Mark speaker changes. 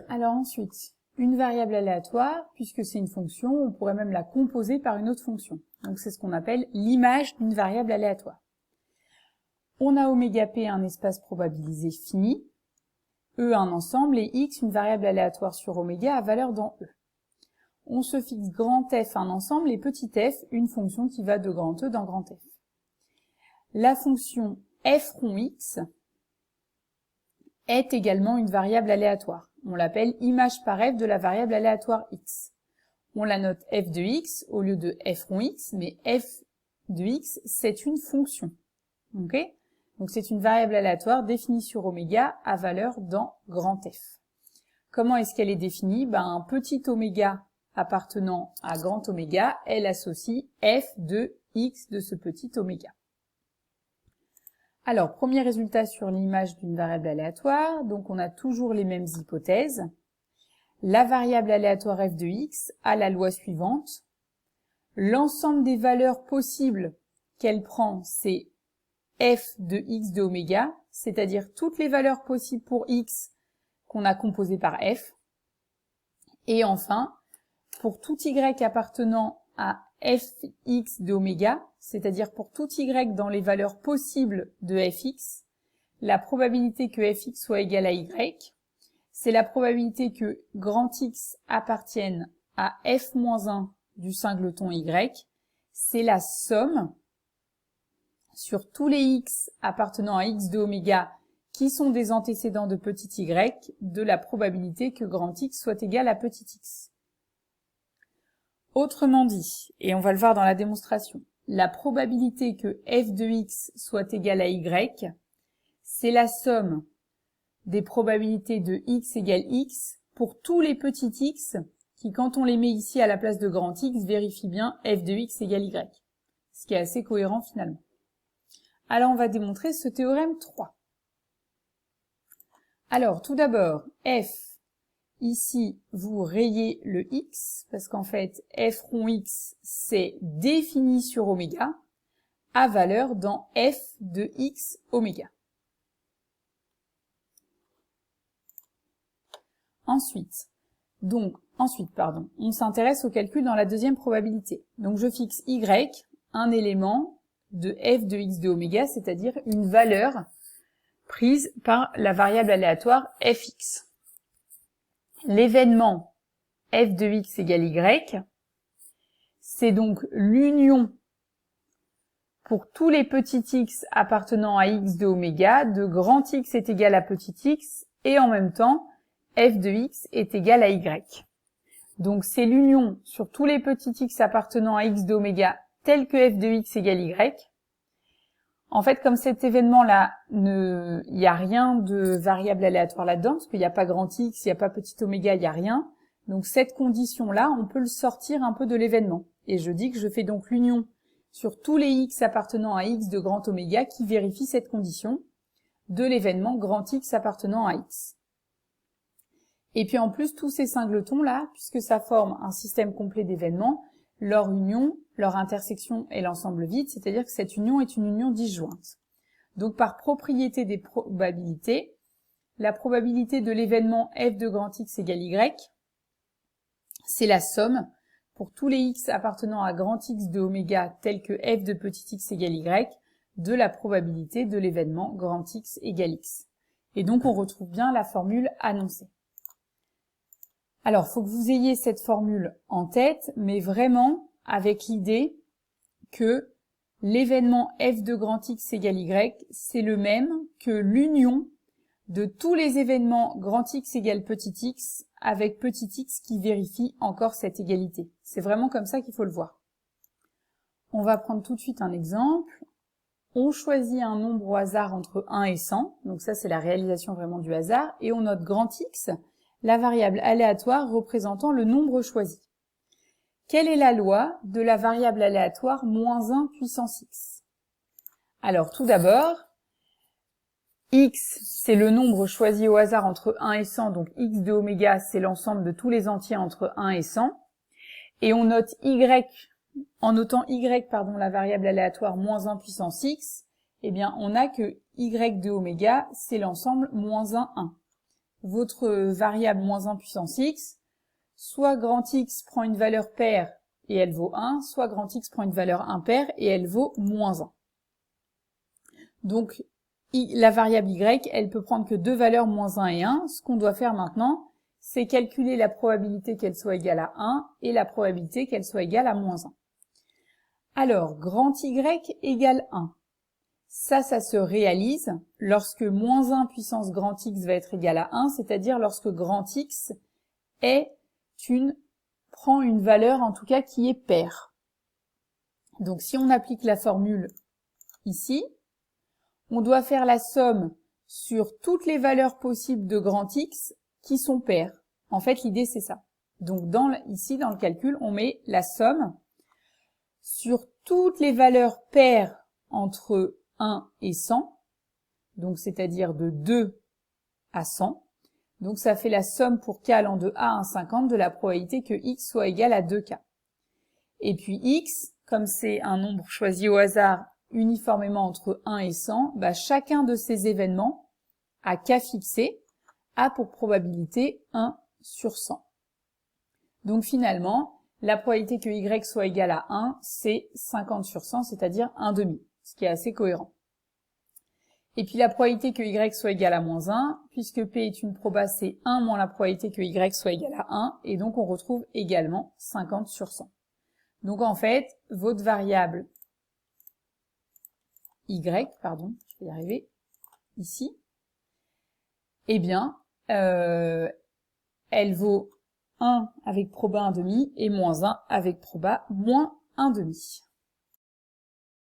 Speaker 1: Alors ensuite, une variable aléatoire, puisque c'est une fonction, on pourrait même la composer par une autre fonction. Donc c'est ce qu'on appelle l'image d'une variable aléatoire. On a oméga p un espace probabilisé fini, E un ensemble et X une variable aléatoire sur oméga à valeur dans E. On se fixe grand F un ensemble et petit f une fonction qui va de grand E dans grand F. La fonction f rond X est également une variable aléatoire. On l'appelle image par f de la variable aléatoire X. On la note f de X au lieu de f rond X, mais f de X c'est une fonction. Ok ? Donc c'est une variable aléatoire définie sur oméga à valeur dans grand F. Comment est-ce qu'elle est définie ? Un petit oméga appartenant à grand oméga, elle associe f de X de ce petit oméga. Alors, premier résultat sur l'image d'une variable aléatoire, donc on a toujours les mêmes hypothèses. La variable aléatoire f de X a la loi suivante. L'ensemble des valeurs possibles qu'elle prend, c'est f de x de oméga, c'est-à-dire toutes les valeurs possibles pour x qu'on a composées par f. Et enfin, pour tout y appartenant à fx de oméga, c'est-à-dire pour tout y dans les valeurs possibles de fx, la probabilité que fx soit égal à y, c'est la probabilité que grand X appartienne à f-1 du singleton y, c'est la somme sur tous les x appartenant à x de oméga qui sont des antécédents de petit y de la probabilité que grand X soit égal à petit x. Autrement dit, et on va le voir dans la démonstration, la probabilité que f de x soit égal à y, c'est la somme des probabilités de x égale x pour tous les petits x qui, quand on les met ici à la place de grand X, vérifient bien f de x égale y. Ce qui est assez cohérent finalement. Alors on va démontrer ce théorème 3. Alors tout d'abord, f, ici vous rayez le x, parce qu'en fait f rond x c'est défini sur oméga, à valeur dans f de x oméga. Ensuite, on s'intéresse au calcul dans la deuxième probabilité. Donc je fixe y, un élément de f de x de oméga, c'est-à-dire une valeur prise par la variable aléatoire fx. L'événement f de x égale y, c'est donc l'union pour tous les petits x appartenant à x de oméga de grand X est égal à petit x et en même temps f de x est égal à y. Donc c'est l'union sur tous les petits x appartenant à x d'oméga tel que f de x égale y. En fait, comme cet événement-là, il n'y a rien de variable aléatoire là-dedans, parce qu'il n'y a pas grand X, il n'y a pas petit oméga, il n'y a rien. Donc cette condition-là, on peut le sortir un peu de l'événement. Et je dis que je fais donc l'union sur tous les X appartenant à X de grand oméga qui vérifie cette condition de l'événement grand X appartenant à X. Et puis en plus, tous ces singletons-là, puisque ça forme un système complet d'événements, leur union, leur intersection est l'ensemble vide, c'est-à-dire que cette union est une union disjointe. Donc par propriété des probabilités, la probabilité de l'événement f de grand X égale y, c'est la somme pour tous les x appartenant à grand X de oméga tel que f de petit x égale y, de la probabilité de l'événement grand X égale x. Et donc on retrouve bien la formule annoncée. Alors, il faut que vous ayez cette formule en tête, mais vraiment avec l'idée que l'événement f de grand X égale y, c'est le même que l'union de tous les événements grand X égale petit x avec petit x qui vérifie encore cette égalité. C'est vraiment comme ça qu'il faut le voir. On va prendre tout de suite un exemple. On choisit un nombre au hasard entre 1 et 100, donc ça c'est la réalisation vraiment du hasard, et on note grand X, la variable aléatoire représentant le nombre choisi. Quelle est la loi de la variable aléatoire moins 1 puissance x? Alors tout d'abord, x c'est le nombre choisi au hasard entre 1 et 100, donc x de oméga c'est l'ensemble de tous les entiers entre 1 et 100, et on note y, en notant la variable aléatoire moins 1 puissance x, eh bien on a que y de oméga c'est l'ensemble moins 1, 1. votre variable moins 1 puissance x, soit grand X prend une valeur paire et elle vaut 1, soit grand X prend une valeur impaire et elle vaut moins 1. Donc, la variable y, elle peut prendre que deux valeurs, moins 1 et 1. Ce qu'on doit faire maintenant, c'est calculer la probabilité qu'elle soit égale à 1 et la probabilité qu'elle soit égale à moins 1. Alors, grand Y égale 1. Ça se réalise lorsque moins 1 puissance grand X va être égal à 1, c'est-à-dire lorsque grand X prend une valeur en tout cas qui est paire. Donc si on applique la formule ici, on doit faire la somme sur toutes les valeurs possibles de grand X qui sont paires. En fait, l'idée c'est ça. Donc ici, dans le calcul, on met la somme sur toutes les valeurs paires entre 1 et 100, donc c'est-à-dire de 2 à 100. Donc ça fait la somme pour k allant de a à 1,50 de la probabilité que x soit égal à 2k. Et puis x, comme c'est un nombre choisi au hasard uniformément entre 1 et 100, bah chacun de ces événements à k fixé a pour probabilité 1 sur 100. Donc finalement, la probabilité que y soit égal à 1, c'est 50 sur 100, c'est-à-dire 1,5, ce qui est assez cohérent. Et puis la probabilité que y soit égal à moins 1, puisque p est une proba, c'est 1 moins la probabilité que y soit égal à 1, et donc on retrouve également 50 sur 100. Donc en fait, votre variable y, pardon, je vais y arriver, ici, eh bien, elle vaut 1 avec proba 1,5 et moins 1 avec proba moins 1,5.